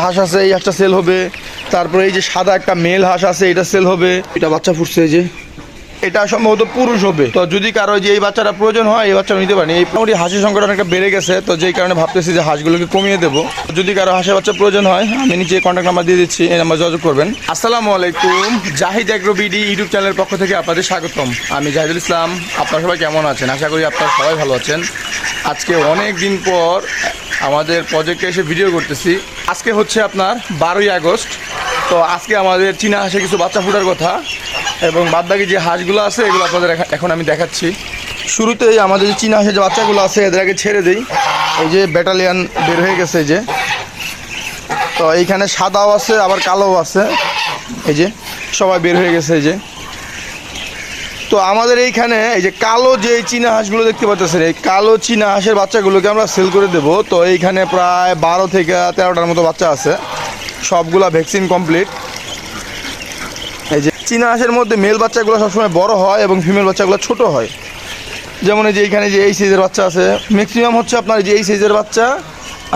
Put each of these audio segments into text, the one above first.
হাঁস আছে, এই হাঁসটা সেল হবে। তারপরে এই যে সাদা একটা মেল হাঁস আছে, এটা সেল হবে। এটা বাচ্চা ফুটছে, এই যে এটা সম্ভবত পুরুষ হবে। তো যদি কারো যে এই বাচ্চাটা প্রয়োজন হয়, এই বাচ্চা নিতে পারেন। এই মোটামুটি হাঁসের সংখ্যাটা অনেকটা বেড়ে গেছে, তো যেই কারণে ভাবতেছি যে হাঁসগুলোকে কমিয়ে দেবো। যদি কারো হাঁসের বাচ্চা প্রয়োজন হয়, আমি নিচে কন্ট্যাক্ট নাম্বার দিয়ে দিচ্ছি, এই নাম্বার যোগাযোগ করবেন। আসসালামু আলাইকুম, জাহিদ এগ্রো বিডি ইউটিউব চ্যানেলের পক্ষ থেকে আপনাদের স্বাগতম। আমি জাহিদুল ইসলাম। আপনারা সবাই কেমন আছেন? আশা করি আপনারা সবাই ভালো আছেন। আজকে অনেক দিন পর আমাদের প্রজেক্টে এসে ভিডিও করতেছি। আজকে হচ্ছে আপনার 12ই আগস্ট। তো আজকে আমাদের চীনা হাঁসে কিছু বাচ্চা ফোটার কথা, এবং বাদবাকি যে হাঁসগুলো আছে এগুলো আপনাদের এখন আমি দেখাচ্ছি। শুরুতেই আমাদের যে চীনা হাঁসের যে বাচ্চাগুলো আছে এদের আগে ছেড়ে দিই। এই যে ব্যাটালিয়ান বের হয়ে গেছে, এই যে। তো এইখানে সাদাও আছে, আবার কালোও আছে, এই যে সবাই বের হয়ে গেছে, এই যে। তো আমাদের এইখানে এই যে কালো যে চীনা হাঁসগুলো দেখতে পাচ্ছেন, এই কালো চীনা হাঁসের বাচ্চাগুলোকে আমরা সেল করে দেবো। তো এইখানে প্রায় 12 থেকে 13টার মতো বাচ্চা আছে, সবগুলা ভ্যাকসিন কমপ্লিট। এই যে চীনা হাঁসের মধ্যে মেল বাচ্চাগুলো সবসময় বড় হয় এবং ফিমেল বাচ্চাগুলো ছোট হয়। যেমন এই যে এইখানে যে এই সাইজের বাচ্চা আছে, ম্যাক্সিমাম হচ্ছে আপনার এই যে এই সাইজের বাচ্চা।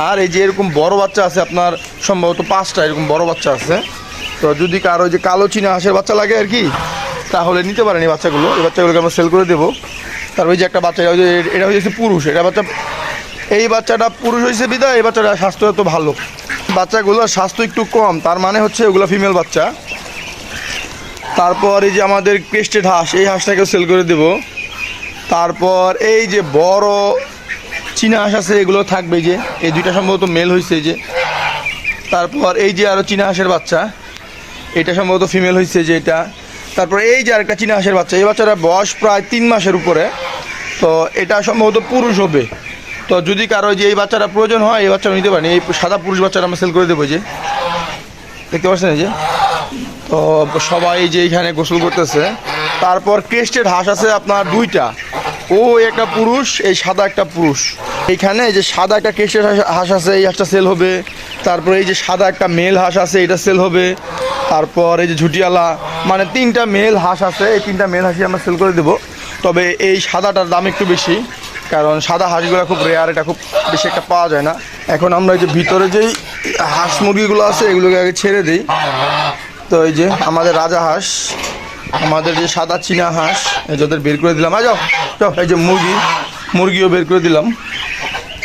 আর এই যে এরকম বড় বাচ্চা আছে আপনার সম্ভবত 5টা এরকম বড় বাচ্চা আছে। তো যদি কারো যে কালো চীনা হাঁসের বাচ্চা লাগে আর কি, তাহলে নিতে পারেন এই বাচ্চাগুলো। এই বাচ্চাগুলোকে আমরা সেল করে দেবো। তারপর এই যে একটা বাচ্চা, এটা হয়েছে পুরুষ, এটা বাচ্চা, এই বাচ্চাটা পুরুষ হয়েছে বিদায় এই বাচ্চাটা স্বাস্থ্য এত ভালো। বাচ্চাগুলোর স্বাস্থ্য একটু কম, তার মানে হচ্ছে ওগুলো ফিমেল বাচ্চা। তারপর এই যে আমাদের ক্রেস্টেড হাঁস, এই হাঁসটাকেও সেল করে দেব। তারপর এই যে বড় চীনা হাঁস আছে, এগুলো থাকবে, যে এই দুইটা সম্ভবত মেল হয়েছে, এই যে। তারপর এই যে আরও চীনা হাঁসের বাচ্চা, এটা সম্ভবত ফিমেল হয়েছে, যে এটা। তারপর এই যে আরেকটা চীনা হাঁসের বাচ্চা, এই বাচ্চাটা বয়স প্রায় 3 মাসের উপরে। তো এটা সম্ভবত পুরুষ হবে। তো যদি কারো যে এই বাচ্চাটা প্রয়োজন হয়, এই বাচ্চা নিতে পারেন। এই সাদা পুরুষ বাচ্চাটা আমরা সেল করে দেবো, যে দেখতে পাচ্ছেন, এই যে। তো সবাই যে এইখানে গোসল করতেছে। তারপর ক্রেস্টেড হাঁস আছে আপনার 2টা, ও একটা পুরুষ, এই সাদা একটা পুরুষ। এইখানে এই যে সাদা একটা ক্রেস্টেড হাঁস আছে, এই হাঁসটা সেল হবে। তারপর এই যে সাদা একটা মেল হাঁস আছে, এটা সেল হবে। তারপর এই যে ঝুটিয়ালা, মানে 3টা মেল হাঁস আছে, এই 3টা মেল হাঁসই আমরা সেল করে দেবো। তবে এই সাদাটার দাম একটু বেশি, কারণ সাদা হাঁসগুলো খুব রেয়ার, এটা খুব বেশি একটা পাওয়া যায় না। এখন আমরা এই যে ভিতরে যেই হাঁস মুরগিগুলো আছে এগুলোকে আগে ছেড়ে দিই। তো এই যে আমাদের রাজা হাঁস, আমাদের যে সাদা চীনা হাঁস, যাদের বের করে দিলাম। যাও যাও, এই যে মুরগিও বের করে দিলাম।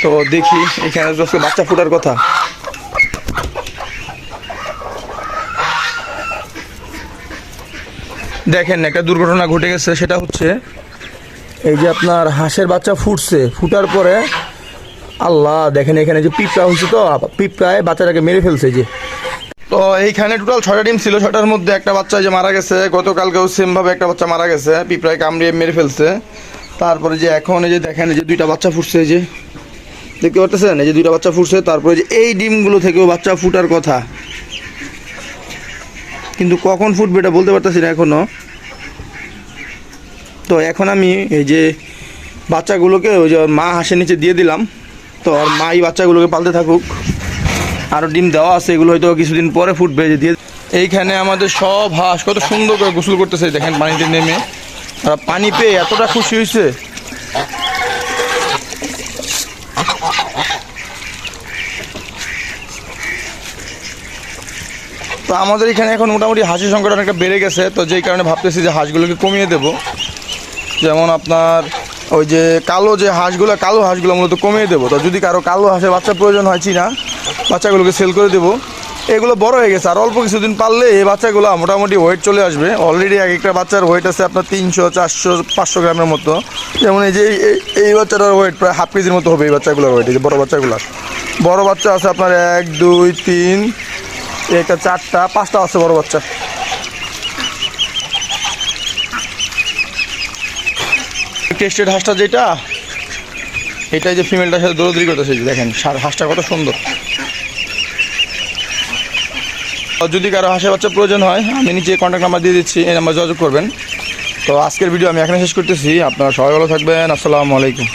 তো দেখি এখানে বাচ্চা ফোটার কথা। দেখেন একটা দুর্ঘটনা ঘটে গেছে, সেটা হচ্ছে এই যে আপনার হাঁসের বাচ্চা ফুটছে, ফুটার পরে আল্লাহ দেখেন এখানে যে পিঁপড়া হয়েছে, তো পিঁপড়ায় বাচ্চাটাকে মেরে ফেলছে, যে। তো এইখানে টোটাল 6টা ডিম ছিল, 6টার মধ্যে একটা বাচ্চা যে মারা গেছে। গতকালকেও সেমভাবে একটা বাচ্চা মারা গেছে, পিঁপড়ায় কামড়িয়ে মেরে ফেলছে। তারপরে যে এখন এই যে দেখেন এই যে 2টা বাচ্চা ফুটছে, এই যে দেখতে পাচ্ছেন, এই যে 2টা বাচ্চা ফুটছে। তারপরে যে এই ডিমগুলো থেকেও বাচ্চা ফুটার কথা, কিন্তু কখন ফুটবে এটা বলতে পারতেছি না এখনও। তো এখন আমি এই যে বাচ্চাগুলোকে ওই যে মা হাঁসের নিচে দিয়ে দিলাম। তো আর মা এই বাচ্চাগুলোকে পালতে থাকুক। আরও ডিম দেওয়া আছে, এগুলো হয়তো কিছুদিন পরে ফুটবে, যে দিয়ে। এইখানে আমাদের সব হাঁস কত সুন্দর করে গোসল করতেছে, দেখেন পানিতে নেমে। আর পানি পেয়ে এতটা খুশি হয়েছে। তো আমাদের এখানে এখন মোটামুটি হাঁসের সংখ্যাটা অনেকটা বেড়ে গেছে, তো যেই কারণে ভাবতেছি যে হাঁসগুলোকে কমিয়ে দেবো। যেমন আপনার ওই যে কালো যে হাঁসগুলো, কালো হাঁসগুলো মূলত কমিয়ে দেবো। তো যদি কারো কালো হাঁসের বাচ্চা প্রয়োজন হয়, চীনা বাচ্চাগুলোকে সেল করে দেবো। এগুলো বড় হয়ে গেছে, আর অল্প কিছুদিন পারলে এই বাচ্চাগুলো মোটামুটি ওয়েট চলে আসবে। অলরেডি এক একটা বাচ্চার ওয়েট আছে আপনার 300, 400, 500 গ্রামের মতো। যেমন এই যে এই বাচ্চাটার ওয়েট প্রায় হাফ কেজির মতো হবে এই বাচ্চাগুলোর ওয়েট। এই যে বড় বাচ্চাগুলো, বড় বাচ্চা আছে আপনার 1, 2, 3, একটা 4টা 5টা আছে বড় বাচ্চা। টেস্টেড হাঁসটা যেটা, এটাই যে ফিমেলটার সাথে দৌড়দৌড়ি করতেছে, দেখেন হাঁসটা কত সুন্দর। যদি কারো হাঁসের বাচ্চা প্রয়োজন হয়, আমি নিচে কন্ট্যাক্ট নাম্বার দিয়ে দিচ্ছি, এই নাম্বার যোগাযোগ করবেন। তো আজকের ভিডিও আমি এখানে শেষ করতেছি। আপনারা সবাই ভালো থাকবেন। আসসালামু আলাইকুম।